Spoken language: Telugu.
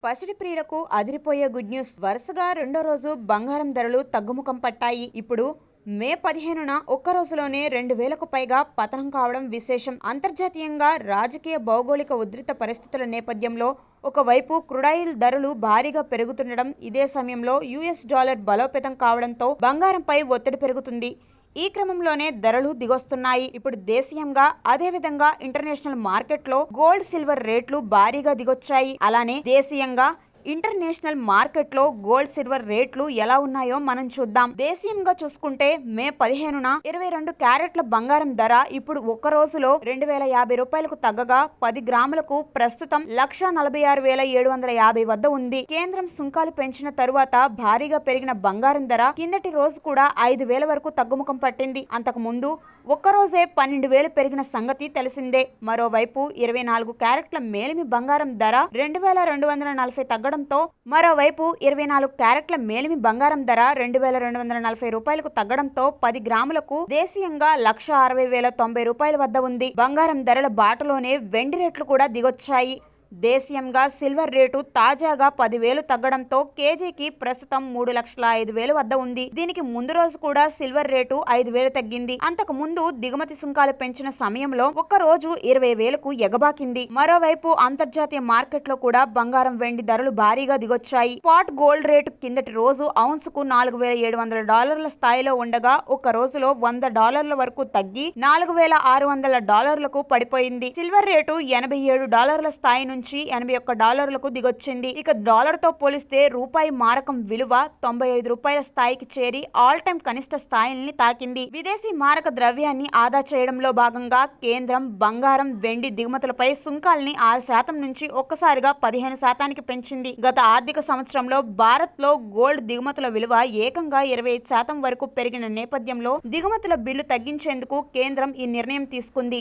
పసిడి ప్రియులకు అదిరిపోయే గుడ్ న్యూస్. వరుసగా రెండో రోజు బంగారం ధరలు తగ్గుముఖం పట్టాయి. ఇప్పుడు మే 15న ఒక్క రోజులోనే 2000కు పైగా పతనం కావడం విశేషం. అంతర్జాతీయంగా రాజకీయ భౌగోళిక ఉద్రిక్త పరిస్థితుల నేపథ్యంలో ఒకవైపు క్రూడాయిల్ ధరలు భారీగా పెరుగుతుండడం, ఇదే సమయంలో యుఎస్ డాలర్ బలోపేతం కావడంతో బంగారంపై ఒత్తిడి పెరుగుతుంది. ఈ క్రమంలోనే ధరలు దిగొస్తున్నాయి. ఇప్పుడు దేశీయంగా అదేవిధంగా ఇంటర్నేషనల్ మార్కెట్లో గోల్డ్, సిల్వర్ రేట్లు భారీగా దిగొచ్చాయి. అలానే దేశీయంగా ఇంటర్నేషనల్ మార్కెట్లో గోల్డ్, సిల్వర్ రేట్లు ఎలా ఉన్నాయో మనం చూద్దాం. దేశీయంగా చూసుకుంటే మే 15న 22 క్యారెట్ల బంగారం ధర ఇప్పుడు ఒక్క రోజులో 2050 రూపాయలకు తగ్గగా 10 గ్రాములకు ప్రస్తుతం 1,46,750 వద్ద ఉంది. కేంద్రం సుంకాలు పెంచిన తరువాత భారీగా పెరిగిన బంగారం ధర కిందటి రోజు కూడా 5,000 వరకు తగ్గుముఖం పట్టింది. అంతకు ముందు ఒక్కరోజే 12,000 పెరిగిన సంగతి తెలిసిందే. మరోవైపు 24 క్యారెట్ల మేలిమి బంగారం ధర 2,240 తగ్గడంతో మరోవైపు 24 క్యారెట్ల మేలిమి బంగారం ధర 2,240 రూపాయలకు తగ్గడంతో 10 గ్రాములకు దేశీయంగా 1,60,090 రూపాయల వద్ద ఉంది. బంగారం ధరల బాటలోనే వెండి రేట్లు కూడా దిగొచ్చాయి. దేశీయంగా సిల్వర్ రేటు తాజాగా 10,000 తగ్గడంతో కేజీకి ప్రస్తుతం 3,05,000 వద్ద ఉంది. దీనికి ముందు రోజు కూడా సిల్వర్ రేటు 5,000 తగ్గింది. అంతకు ముందు దిగుమతి సుంకాలు పెంచిన సమయంలో ఒక్క రోజు 20,000కు ఎగబాకింది. మరోవైపు అంతర్జాతీయ మార్కెట్లో కూడా బంగారం, వెండి ధరలు భారీగా దిగొచ్చాయి. స్పాట్ గోల్డ్ రేటు కిందటి రోజు ఔన్సుకు $4,700 స్థాయిలో ఉండగా ఒక్క రోజులో $100 వరకు తగ్గి $4,600లకు పడిపోయింది. సిల్వర్ రేటు $87 స్థాయి నుంచి $81లకు దిగొచ్చింది. ఇక డాలర్ తో పోలిస్తే రూపాయి మారకం విలువ 95 రూపాయల స్థాయికి చేరి ఆల్ టైమ్ కనిష్ట స్థాయిల్ని తాకింది. విదేశీ మారక ద్రవ్యాన్ని ఆదా చేయడంలో భాగంగా కేంద్రం బంగారం, వెండి దిగుమతులపై సుంకాల్ని 6% నుంచి ఒక్కసారిగా 15%కి పెంచింది. గత ఆర్థిక సంవత్సరంలో భారత్ లో గోల్డ్ దిగుమతుల విలువ ఏకంగా 25% వరకు పెరిగిన నేపథ్యంలో దిగుమతుల బిల్లు తగ్గించేందుకు కేంద్రం ఈ నిర్ణయం తీసుకుంది.